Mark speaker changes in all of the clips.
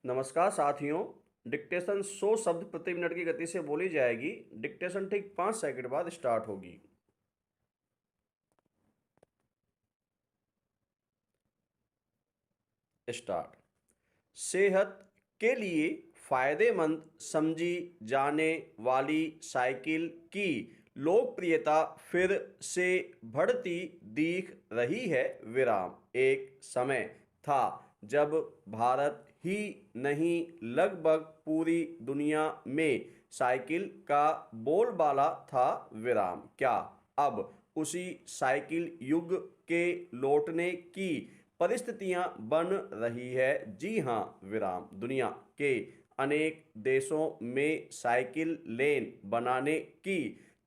Speaker 1: नमस्कार साथियों। डिक्टेशन 100 शब्द प्रति मिनट की गति से बोली जाएगी। डिक्टेशन ठीक 5 सेकंड बाद स्टार्ट होगी। स्टार्ट। सेहत के लिए फायदेमंद समझी जाने वाली साइकिल की लोकप्रियता फिर से बढ़ती दिख रही है। विराम। एक समय था जब भारत ही नहीं लगभग पूरी दुनिया में साइकिल का बोलबाला था। विराम। क्या अब उसी साइकिल युग के लौटने की परिस्थितियां बन रही है? जी हां। विराम। दुनिया के अनेक देशों में साइकिल लेन बनाने की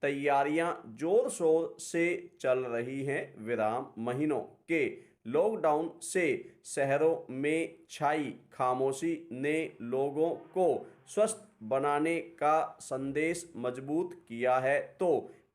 Speaker 1: तैयारियां जोर शोर से चल रही हैं। विराम। महीनों के लॉकडाउन से शहरों में छाई खामोशी ने लोगों को स्वस्थ बनाने का संदेश मजबूत किया है। तो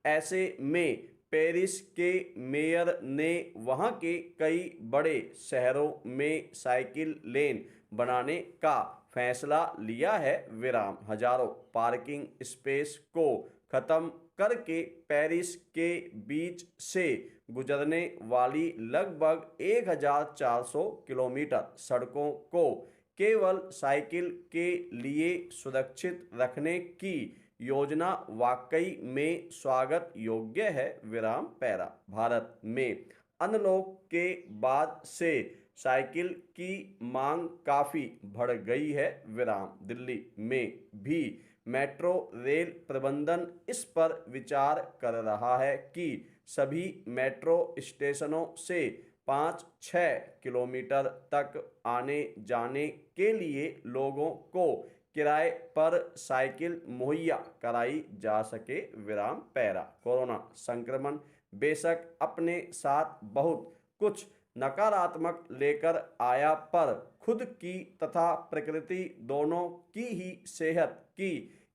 Speaker 1: ऐसे में पेरिस के मेयर ने वहां के कई बड़े शहरों में साइकिल लेन बनाने का फैसला लिया है। विराम। हजारों पार्किंग स्पेस को खत्म करके पेरिस के बीच से गुजरने वाली लगभग 1400 किलोमीटर सड़कों को केवल साइकिल के लिए सुरक्षित रखने की योजना वाकई में स्वागत योग्य है। विराम। पैरा। भारत में अनलॉक के बाद से साइकिल की मांग काफी बढ़ गई है। विराम। दिल्ली में भी मेट्रो रेल प्रबंधन इस पर विचार कर रहा है कि सभी मेट्रो स्टेशनों से 5-6 किलोमीटर तक आने जाने के लिए लोगों को किराए पर साइकिल मुहैया कराई जा सके। विराम। पैरा। कोरोना संक्रमण बेशक अपने साथ बहुत कुछ नकारात्मक लेकर आया, पर खुद की तथा प्रकृति दोनों की ही सेहत की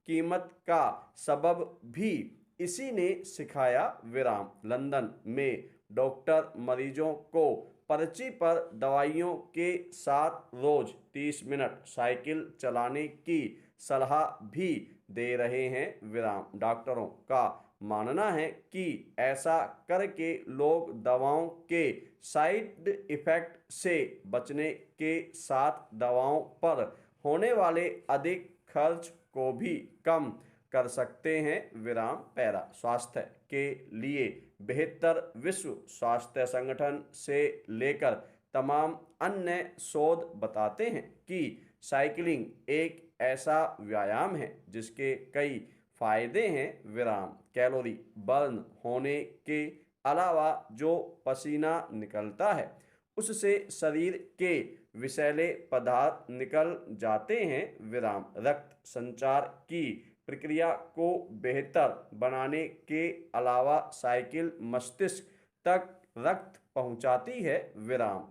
Speaker 1: कीमत का सबब भी इसी ने सिखाया। विराम। लंदन में डॉक्टर मरीजों को पर्ची पर दवाइयों के साथ रोज 30 मिनट साइकिल चलाने की सलाह भी दे रहे हैं। विराम। डॉक्टरों का मानना है कि ऐसा करके लोग दवाओं के साइड इफेक्ट से बचने के साथ दवाओं पर होने वाले अधिक खर्च को भी कम कर सकते हैं। विराम। पैरा। स्वास्थ्य के लिए बेहतर विश्व स्वास्थ्य संगठन से लेकर तमाम अन्य शोध बताते हैं कि साइकिलिंग एक ऐसा व्यायाम है जिसके कई फायदे हैं। विराम। कैलोरी बर्न होने के अलावा जो पसीना निकलता है उससे शरीर के विषैले पदार्थ निकल जाते हैं। विराम। रक्त संचार की प्रक्रिया को बेहतर बनाने के अलावा साइकिल मस्तिष्क तक रक्त पहुंचाती है। विराम।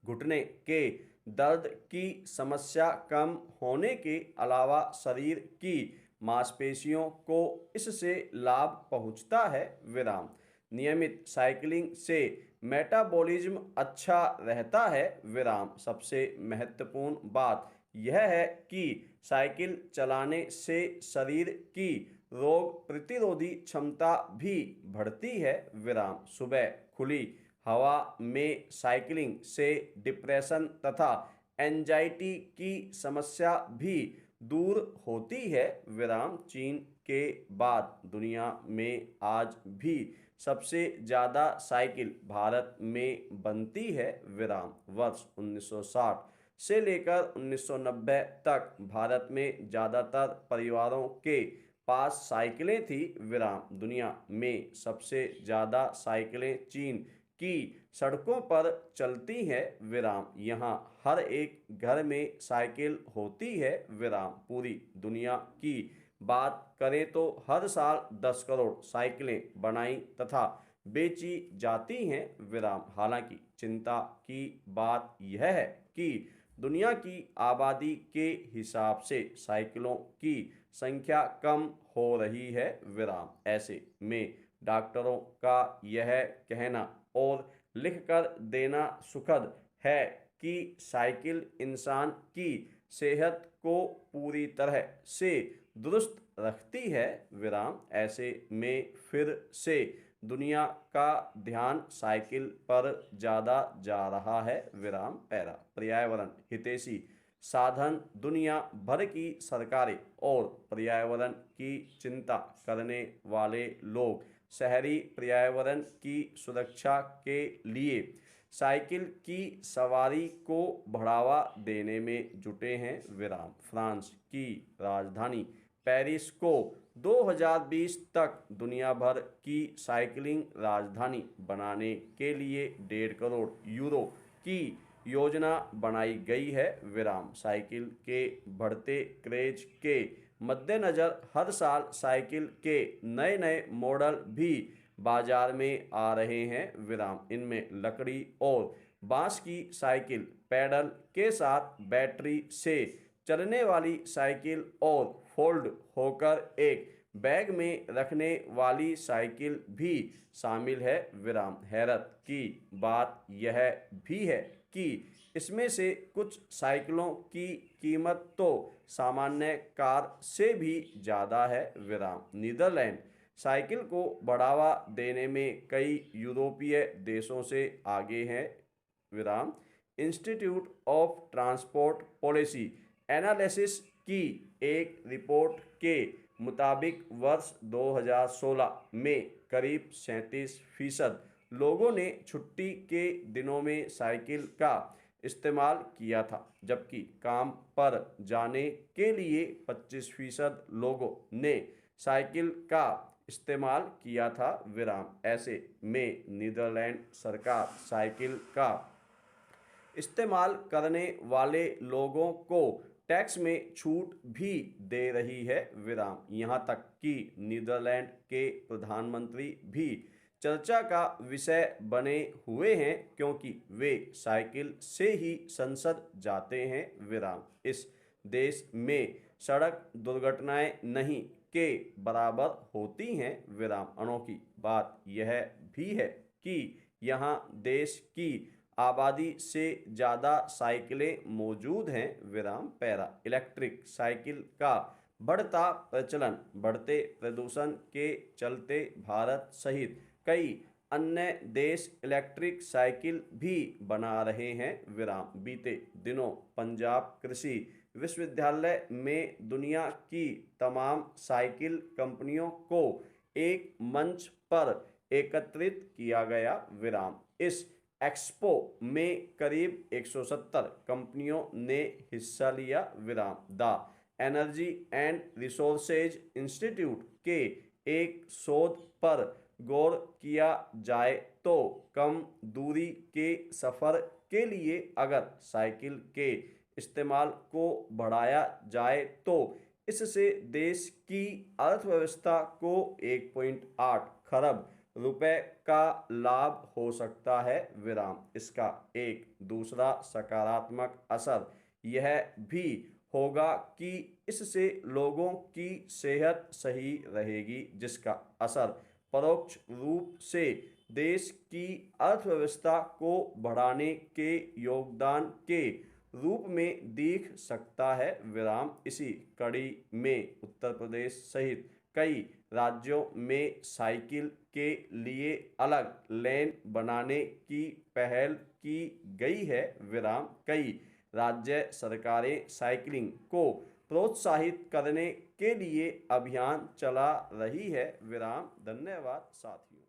Speaker 1: घुटने के दर्द की समस्या कम होने के अलावा शरीर की मांसपेशियों को इससे लाभ पहुंचता है। विराम। नियमित साइकिलिंग से मेटाबॉलिज्म अच्छा रहता है। विराम। सबसे महत्वपूर्ण बात यह है कि साइकिल चलाने से शरीर की रोग प्रतिरोधी क्षमता भी बढ़ती है। विराम। सुबह खुली हवा में साइकिलिंग से डिप्रेशन तथा एंजाइटी की समस्या भी दूर होती है। विराम। चीन के बाद दुनिया में आज भी सबसे ज़्यादा साइकिल भारत में बनती है। विराम। वर्ष 1960 से लेकर 1990 तक भारत में ज़्यादातर परिवारों के पास साइकिलें थी। विराम। दुनिया में सबसे ज़्यादा साइकिलें चीन की सड़कों पर चलती है। विराम। यहाँ हर एक घर में साइकिल होती है। विराम। पूरी दुनिया की बात करें तो हर साल 10 करोड़ साइकिलें बनाई तथा बेची जाती हैं। विराम। हालांकि चिंता की बात यह है कि दुनिया की आबादी के हिसाब से साइकिलों की संख्या कम हो रही है। विराम। ऐसे में डॉक्टरों का यह कहना और लिखकर देना सुखद है कि साइकिल इंसान की सेहत को पूरी तरह से दुरुस्त रखती है विराम। ऐसे में फिर से दुनिया का ध्यान साइकिल पर ज़्यादा जा रहा है विराम। पैरा पर्यावरण हितैषी साधन दुनिया भर की सरकारें और पर्यावरण की चिंता करने वाले लोग शहरी पर्यावरण की सुरक्षा के लिए साइकिल की सवारी को बढ़ावा देने में जुटे हैं विराम। फ्रांस की राजधानी पेरिस को 2020 तक दुनिया भर की साइकिलिंग राजधानी बनाने के लिए 1.5 करोड़ यूरो की योजना बनाई गई है विराम। साइकिल के बढ़ते क्रेज के मद्देनज़र हर साल साइकिल के नए नए मॉडल भी बाजार में आ रहे हैं विराम। इनमें लकड़ी और बांस की साइकिल, पैडल के साथ बैटरी से चलने वाली साइकिल और फोल्ड होकर एक बैग में रखने वाली साइकिल भी शामिल है विराम। हैरत की बात यह भी है कि इसमें से कुछ साइकिलों की कीमत तो सामान्य कार से भी ज़्यादा है विराम। नीदरलैंड साइकिल को बढ़ावा देने में कई यूरोपीय देशों से आगे हैं विराम। Institute of transport policy analysis की एक रिपोर्ट के मुताबिक वर्ष 2016 में करीब 37% लोगों ने छुट्टी के दिनों में साइकिल का इस्तेमाल किया था, जबकि काम पर जाने के लिए 25% लोगों ने साइकिल का इस्तेमाल किया था विराम। ऐसे में नीदरलैंड सरकार साइकिल का इस्तेमाल करने वाले लोगों को टैक्स में छूट भी दे रही है विराम। यहाँ तक कि नीदरलैंड के प्रधानमंत्री भी चर्चा का विषय बने हुए हैं, क्योंकि वे साइकिल से ही संसद जाते हैं विराम। इस देश में सड़क दुर्घटनाएं नहीं के बराबर होती हैं विराम। अनोखी बात यह भी है कि यहाँ देश की आबादी से ज़्यादा साइकिलें मौजूद हैं विराम। पैरा इलेक्ट्रिक साइकिल का बढ़ता प्रचलन बढ़ते प्रदूषण के चलते भारत सहित कई अन्य देश इलेक्ट्रिक साइकिल भी बना रहे हैं विराम। बीते दिनों पंजाब कृषि विश्वविद्यालय में दुनिया की तमाम साइकिल कंपनियों को एक मंच पर एकत्रित किया गया विराम। इस एक्सपो में करीब 170 कंपनियों ने हिस्सा लिया विराम। The energy and resources institute के एक शोध पर गौर किया जाए तो कम दूरी के सफ़र के लिए अगर साइकिल के इस्तेमाल को बढ़ाया जाए तो इससे देश की अर्थव्यवस्था को 1.8 खरब रुपए का लाभ हो सकता है विराम। इसका एक दूसरा सकारात्मक असर यह भी होगा कि इससे लोगों की सेहत सही रहेगी, जिसका असर परोक्ष रूप से देश की अर्थव्यवस्था को बढ़ाने के योगदान के रूप में दिख सकता है विराम। इसी कड़ी में उत्तर प्रदेश सहित कई राज्यों में साइकिल के लिए अलग लेन बनाने की पहल की गई है विराम। कई राज्य सरकारें साइकिलिंग को प्रोत्साहित करने के लिए अभियान चला रही है विराम। धन्यवाद साथियों।